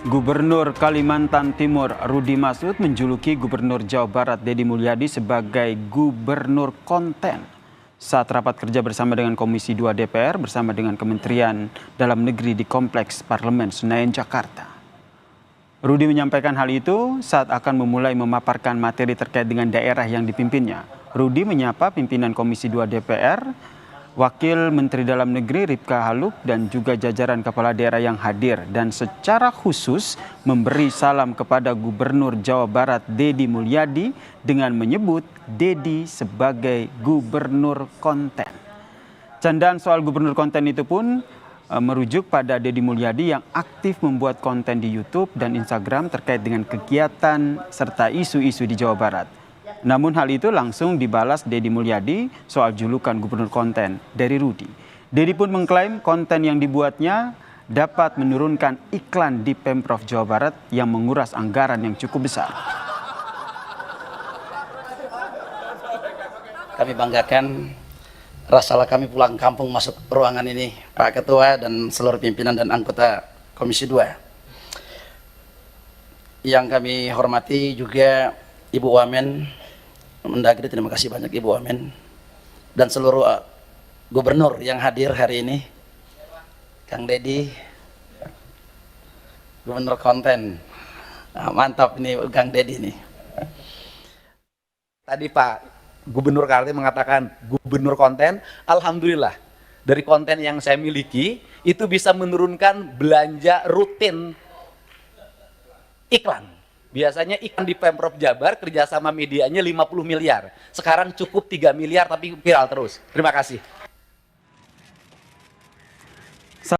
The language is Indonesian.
Gubernur Kalimantan Timur Rudi Masud menjuluki Gubernur Jawa Barat Deddy Mulyadi sebagai gubernur konten saat rapat kerja bersama dengan Komisi 2 DPR bersama dengan Kementerian Dalam Negeri di Kompleks Parlemen Senayan, Jakarta. Rudi menyampaikan hal itu saat akan memulai memaparkan materi terkait dengan daerah yang dipimpinnya. Rudi menyapa pimpinan Komisi 2 DPR, Wakil Menteri Dalam Negeri Ripka Haluk dan juga jajaran kepala daerah yang hadir dan secara khusus memberi salam kepada Gubernur Jawa Barat Deddy Mulyadi dengan menyebut Deddy sebagai gubernur konten. Candaan soal gubernur konten itu pun merujuk pada Deddy Mulyadi yang aktif membuat konten di YouTube dan Instagram terkait dengan kegiatan serta isu-isu di Jawa Barat. Namun hal itu langsung dibalas Deddy Mulyadi soal julukan gubernur konten dari Rudi. Deddy pun mengklaim konten yang dibuatnya dapat menurunkan iklan di Pemprov Jawa Barat yang menguras anggaran yang cukup besar. Kami banggakan rasalah kami pulang kampung masuk ruangan ini, Pak Ketua dan seluruh pimpinan dan anggota Komisi 2. Yang kami hormati juga Ibu Wamen Mendagri, terima kasih banyak Ibu Wamen dan seluruh gubernur yang hadir hari ini. Kang Deddy, gubernur konten. Nah, mantap ini Kang Deddy nih. Tadi Pak Gubernur Kaltim mengatakan gubernur konten, alhamdulillah dari konten yang saya miliki itu bisa menurunkan belanja rutin iklan. Biasanya iklan di Pemprov Jabar kerjasama medianya 50 miliar. Sekarang cukup 3 miliar tapi viral terus. Terima kasih.